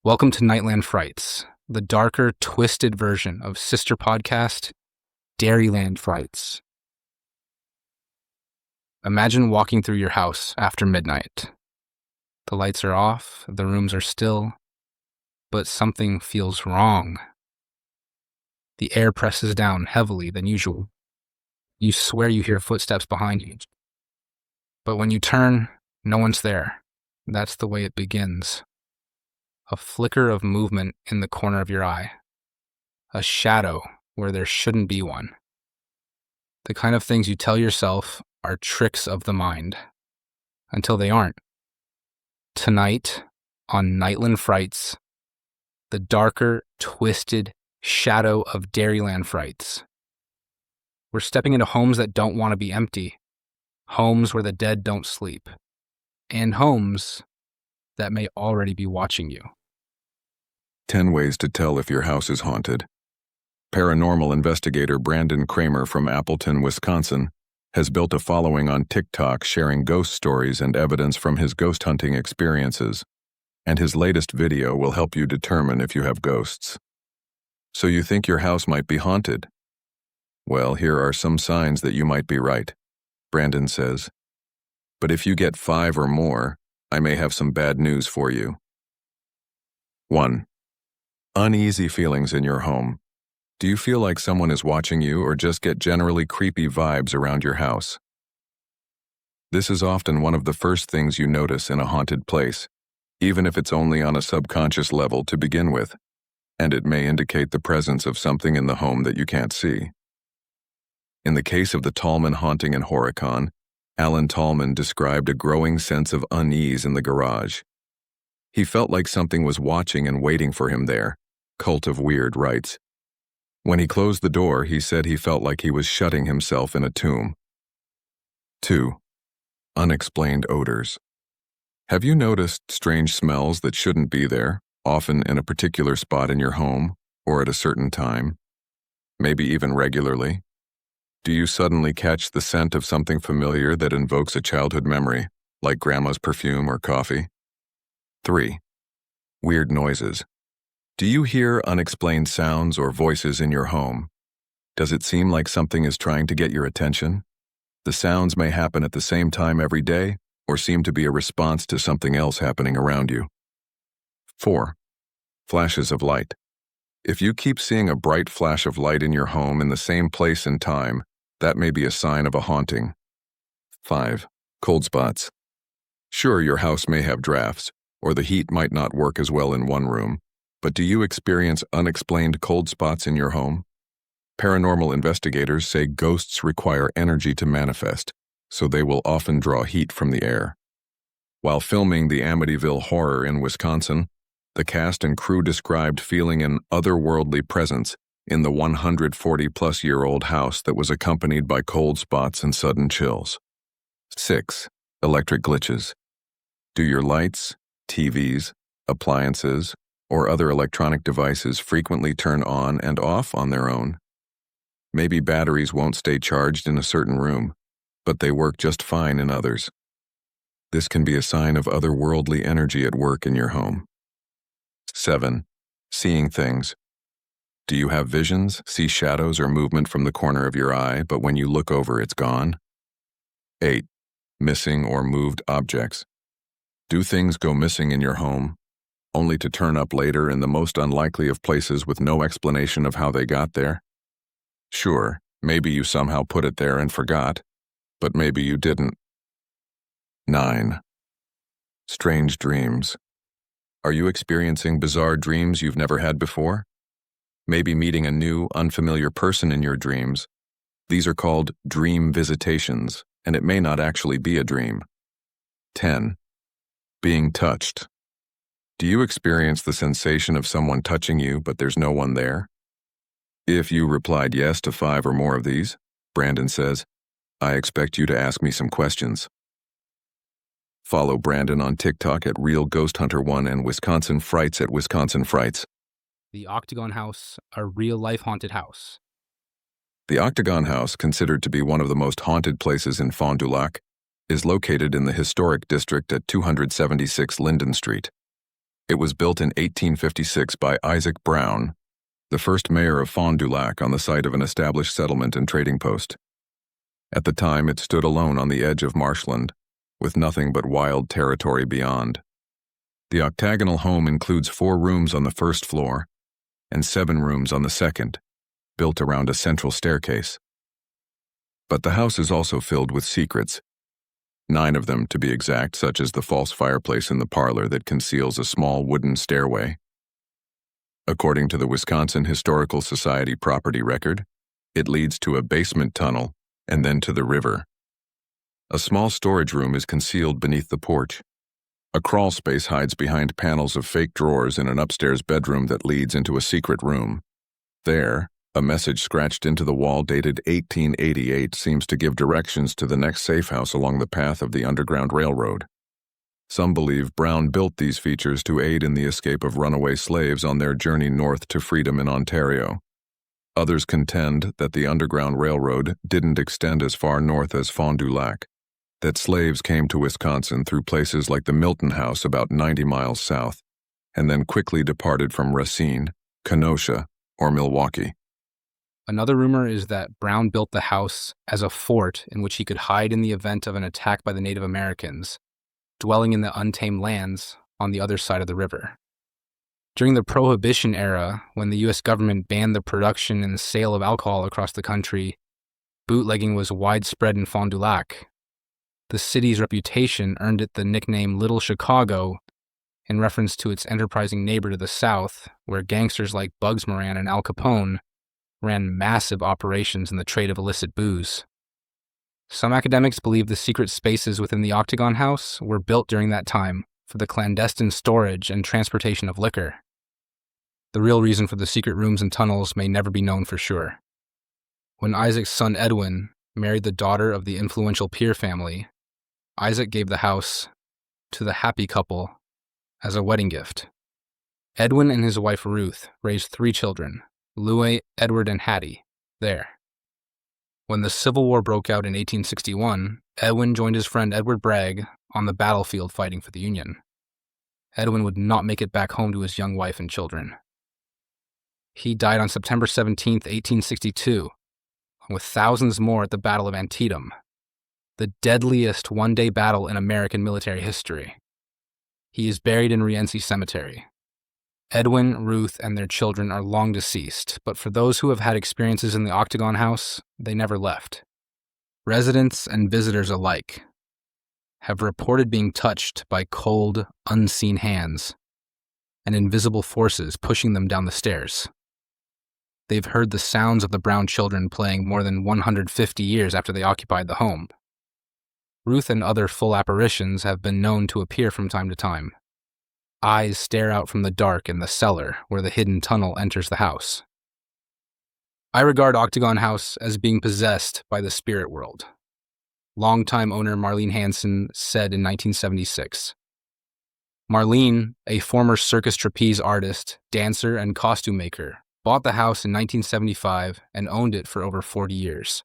Welcome to Nightland Frights, the darker, twisted version of sister podcast, Dairyland Frights. Imagine walking through your house after midnight. The lights are off, the rooms are still, but something feels wrong. The air presses down heavily than usual. You swear you hear footsteps behind you. But when you turn, no one's there. That's the way it begins. A flicker of movement in the corner of your eye. A shadow where there shouldn't be one. The kind of things you tell yourself are tricks of the mind. Until they aren't. Tonight, on Nightland Frights, the darker, twisted shadow of Dairyland Frights. We're stepping into homes that don't want to be empty. Homes where the dead don't sleep. And homes that may already be watching you. 10 ways to tell if your house is haunted. Paranormal investigator Brandon Kramer from Appleton, Wisconsin, has built a following on TikTok sharing ghost stories and evidence from his ghost hunting experiences, and his latest video will help you determine if you have ghosts. So you think your house might be haunted? Well, here are some signs that you might be right, Brandon says. But if you get 5 or more, I may have some bad news for you. 1. Uneasy feelings in your home. Do you feel like someone is watching you or just get generally creepy vibes around your house? This is often one of the first things you notice in a haunted place, even if it's only on a subconscious level to begin with, and it may indicate the presence of something in the home that you can't see. In the case of the Tallman haunting in Horicon, Alan Tallman described a growing sense of unease in the garage. He felt like something was watching and waiting for him there, Cult of Weird writes. When he closed the door, he said he felt like he was shutting himself in a tomb. 2. Unexplained odors. Have you noticed strange smells that shouldn't be there, often in a particular spot in your home, or at a certain time? Maybe even regularly? Do you suddenly catch the scent of something familiar that invokes a childhood memory, like grandma's perfume or coffee? 3. Weird noises. Do you hear unexplained sounds or voices in your home? Does it seem like something is trying to get your attention? The sounds may happen at the same time every day, or seem to be a response to something else happening around you. 4. Flashes of light. If you keep seeing a bright flash of light in your home in the same place and time, that may be a sign of a haunting. 5. Cold spots. Sure, your house may have drafts, or the heat might not work as well in one room, but do you experience unexplained cold spots in your home? Paranormal investigators say ghosts require energy to manifest, so they will often draw heat from the air. While filming the Amityville Horror in Wisconsin, the cast and crew described feeling an otherworldly presence in the 140-plus-year-old house that was accompanied by cold spots and sudden chills. 6. Electric glitches. Do your lights, TVs, appliances, or other electronic devices frequently turn on and off on their own? Maybe batteries won't stay charged in a certain room, but they work just fine in others. This can be a sign of otherworldly energy at work in your home. 7. Seeing things. Do you have visions, see shadows or movement from the corner of your eye, but when you look over, it's gone? 8. Missing or moved objects. Do things go missing in your home, only to turn up later in the most unlikely of places with no explanation of how they got there? Sure, maybe you somehow put it there and forgot, but maybe you didn't. 9. Strange dreams. Are you experiencing bizarre dreams you've never had before? Maybe meeting a new, unfamiliar person in your dreams. These are called dream visitations, and it may not actually be a dream. 10. Being touched. Do you experience the sensation of someone touching you, but there's no one there? If you replied yes to 5 or more of these, Brandon says, I expect you to ask me some questions. Follow Brandon on TikTok at Real Ghost Hunter 1 and Wisconsin Frights at Wisconsin Frights. The Octagon House, a real-life haunted house. The Octagon House, considered to be one of the most haunted places in Fond du Lac, is located in the historic district at 276 Linden Street. It was built in 1856 by Isaac Brown, the first mayor of Fond du Lac, on the site of an established settlement and trading post. At the time, it stood alone on the edge of marshland, with nothing but wild territory beyond. The octagonal home includes 4 rooms on the first floor and 7 rooms on the second, built around a central staircase. But the house is also filled with secrets, 9 of them to be exact, such as the false fireplace in the parlor that conceals a small wooden stairway. According to the Wisconsin Historical Society property record, it leads to a basement tunnel and then to the river. A small storage room is concealed beneath the porch. A crawl space hides behind panels of fake drawers in an upstairs bedroom that leads into a secret room. There, a message scratched into the wall dated 1888 seems to give directions to the next safe house along the path of the Underground Railroad. Some believe Brown built these features to aid in the escape of runaway slaves on their journey north to freedom in Ontario. Others contend that the Underground Railroad didn't extend as far north as Fond du Lac, that slaves came to Wisconsin through places like the Milton House about 90 miles south, and then quickly departed from Racine, Kenosha, or Milwaukee. Another rumor is that Brown built the house as a fort in which he could hide in the event of an attack by the Native Americans, dwelling in the untamed lands on the other side of the river. During the Prohibition era, when the U.S. government banned the production and sale of alcohol across the country, bootlegging was widespread in Fond du Lac. The city's reputation earned it the nickname Little Chicago in reference to its enterprising neighbor to the south, where gangsters like Bugs Moran and Al Capone ran massive operations in the trade of illicit booze. Some academics believe the secret spaces within the Octagon House were built during that time for the clandestine storage and transportation of liquor. The real reason for the secret rooms and tunnels may never be known for sure. When Isaac's son Edwin married the daughter of the influential Peer family, Isaac gave the house to the happy couple as a wedding gift. Edwin and his wife Ruth raised 3 children, Louis, Edward, and Hattie, there. When the Civil War broke out in 1861, Edwin joined his friend Edward Bragg on the battlefield fighting for the Union. Edwin would not make it back home to his young wife and children. He died on September 17, 1862, with thousands more at the Battle of Antietam, the deadliest one-day battle in American military history. He is buried in Rienzi Cemetery. Edwin, Ruth, and their children are long deceased, but for those who have had experiences in the Octagon House, they never left. Residents and visitors alike have reported being touched by cold, unseen hands and invisible forces pushing them down the stairs. They've heard the sounds of the Brown children playing more than 150 years after they occupied the home. Ruth and other full apparitions have been known to appear from time to time. Eyes stare out from the dark in the cellar where the hidden tunnel enters the house. I regard Octagon House as being possessed by the spirit world. Longtime owner Marlene Hansen said in 1976. Marlene, a former circus trapeze artist, dancer, and costume maker, bought the house in 1975 and owned it for over 40 years.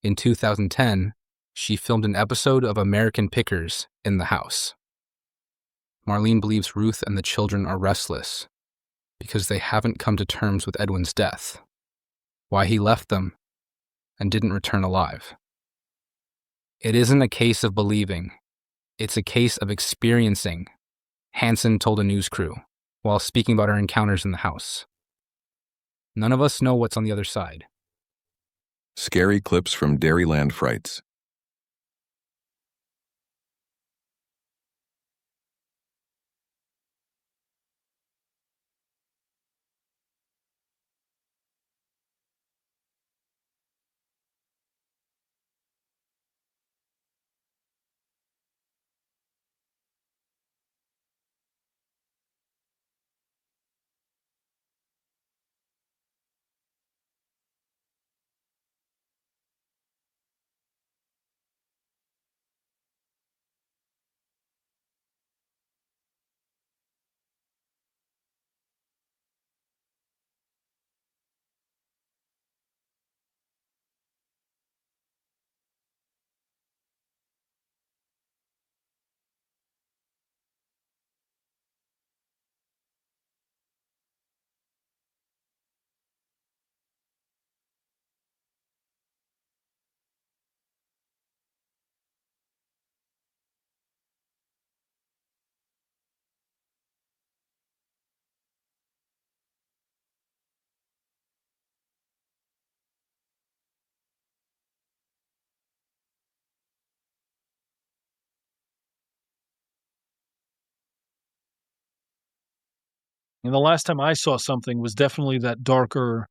In 2010, she filmed an episode of American Pickers in the house. Marlene believes Ruth and the children are restless because they haven't come to terms with Edwin's death, why he left them and didn't return alive. It isn't a case of believing, it's a case of experiencing, Hansen told a news crew while speaking about her encounters in the house. None of us know what's on the other side. Scary clips from Dairyland Frights. And the last time I saw something was definitely that darker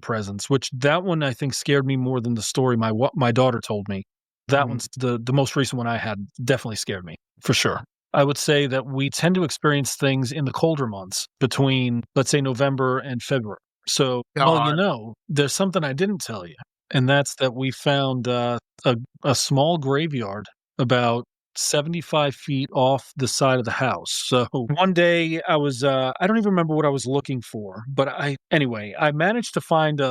presence, which that one I think scared me more than the story my daughter told me. That one's the most recent one I had definitely scared me, for sure. I would say that we tend to experience things in the colder months between, let's say, November and February. So, there's something I didn't tell you, and that's that we found a small graveyard about 75 feet off the side of the house. So one day I was, I don't even remember what I was looking for, but I managed to find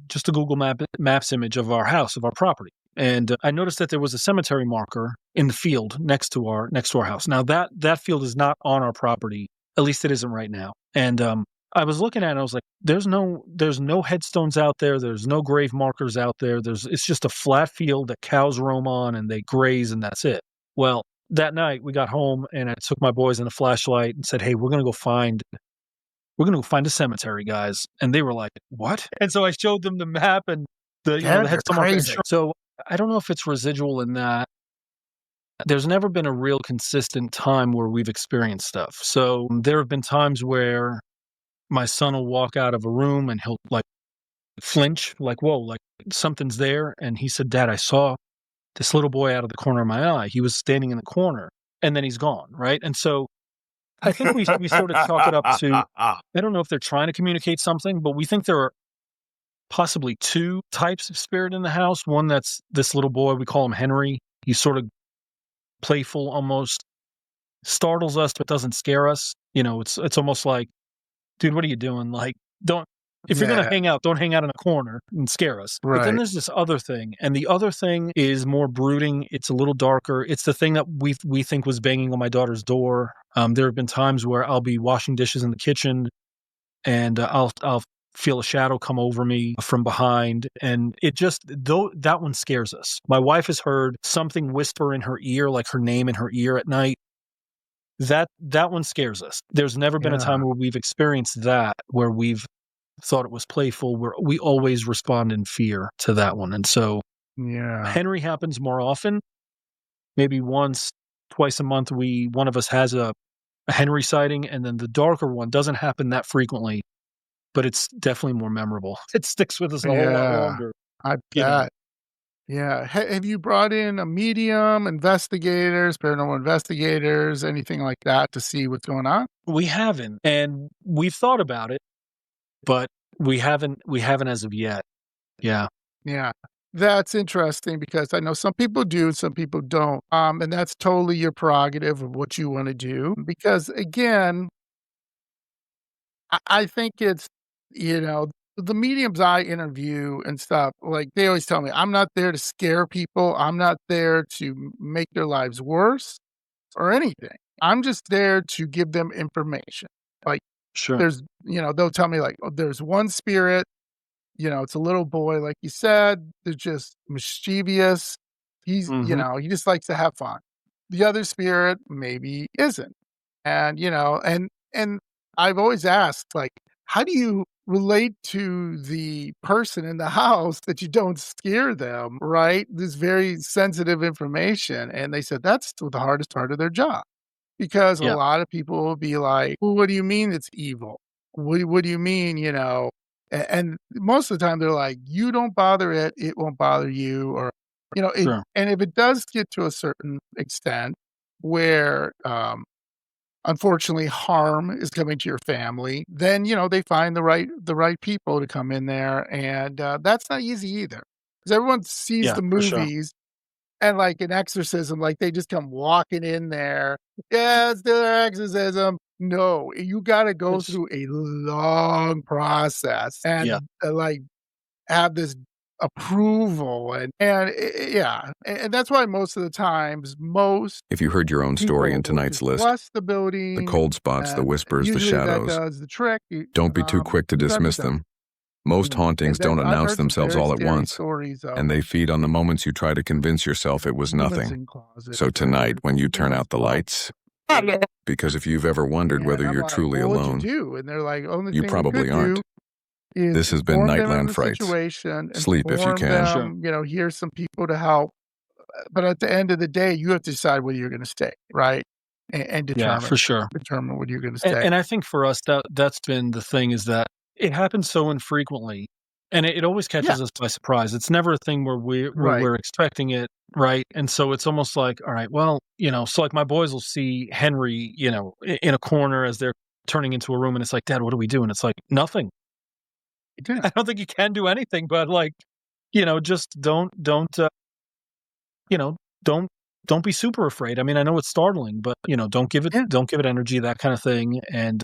just a Google Maps image of our house, of our property. And I noticed that there was a cemetery marker in the field next to our house. Now that field is not on our property, at least it isn't right now. And I was looking at it, and I was like, there's no headstones out there. There's no grave markers out there. It's just a flat field that cows roam on and they graze, and that's it. Well, that night we got home and I took my boys and a flashlight and said, "Hey, we're going to go find a cemetery, guys." And they were like, "What?" And so I showed them the map and the headstone marker. So I don't know if it's residual in that. There's never been a real consistent time where we've experienced stuff. So there have been times where my son will walk out of a room and he'll like flinch, like, whoa, like something's there. And he said, "Dad, I saw this little boy out of the corner of my eye. He was standing in the corner and then he's gone." Right. And so I think we sort of chalk it up to, I don't know if they're trying to communicate something, but we think there are possibly two types of spirit in the house. One that's this little boy, we call him Henry. He's sort of playful, almost startles us, but doesn't scare us. It's almost like, dude, what are you doing? Like, if you're going to hang out, don't hang out in a corner and scare us. Right. But then there's this other thing, and the other thing is more brooding. It's a little darker. It's the thing that we think was banging on my daughter's door. There have been times where I'll be washing dishes in the kitchen, and I'll feel a shadow come over me from behind, and that one scares us. My wife has heard something whisper in her ear, like her name in her ear at night. That one scares us. There's never been a time where we've experienced that, where we've thought it was playful, where we always respond in fear to that one. And so Henry happens more often. Maybe once, twice a month, one of us has a Henry sighting, and then the darker one doesn't happen that frequently, but it's definitely more memorable. It sticks with us a whole lot longer. I bet. Yeah. Have you brought in a medium, investigators, paranormal investigators, anything like that to see what's going on? We haven't, and we've thought about it, but we haven't as of yet. Yeah. Yeah. That's interesting because I know some people do, some people don't. And that's totally your prerogative of what you want to do. Because again, I think it's, the mediums I interview and stuff, like they always tell me, I'm not there to scare people. I'm not there to make their lives worse or anything. I'm just there to give them information. Like, sure. There's, they'll tell me like, oh, there's one spirit, it's a little boy, like you said, they're just mischievous. He's, he just likes to have fun. The other spirit maybe isn't. And, and I've always asked, like, how do you relate to the person in the house that you don't scare them, right? This very sensitive information. And they said that's the hardest part of their job. Because a lot of people will be like, well, what do you mean it's evil? What do you mean, And most of the time they're like, you don't bother it, it won't bother you. Or, sure. And if it does get to a certain extent where, unfortunately, harm is coming to your family, then, they find the right people to come in there. And that's not easy either. Because everyone sees the movies. And like an exorcism, like they just come walking in there. Yeah, it's their exorcism. No, you got to go through a long process and like have this approval and that's why most of the times if you heard your own story in tonight's list, the cold spots, the whispers, the shadows, that does the trick. Don't be too quick to dismiss them. Most hauntings don't announce themselves all at once, and they feed on the moments you try to convince yourself it was nothing. So tonight, when you turn out the lights, because if you've ever wondered whether you're truly alone, you probably aren't. This has been Nightland Frights. Sleep if you can. Here's some people to help. But at the end of the day, you have to decide whether you're going to stay, right? and Yeah, determine for sure. what you're gonna And say. and I think for us that's been the thing is that it happens so infrequently, and it always Yeah, catches us by surprise. It's never a thing where right. we're expecting it, right? And so it's almost like, all right, well, so like my boys will see Henry, in a corner as they're turning into a room, and it's like, Dad, what do we do? And it's like, nothing. Yeah, I don't think you can do anything, but like, just you know, don't don't be super afraid. I mean, I know it's startling, but don't give it yeah, don't give it energy, that kind of thing. And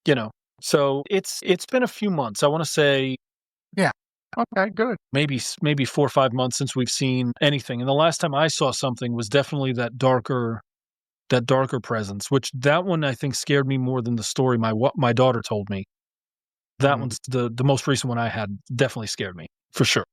you know, so it's been a few months. I want to say yeah. Okay, good. maybe 4 or 5 months since we've seen anything. And the last time I saw something was definitely that darker presence, which that one I think scared me more than the story my daughter told me. That Mhm. one's the most recent one I had definitely scared me for sure.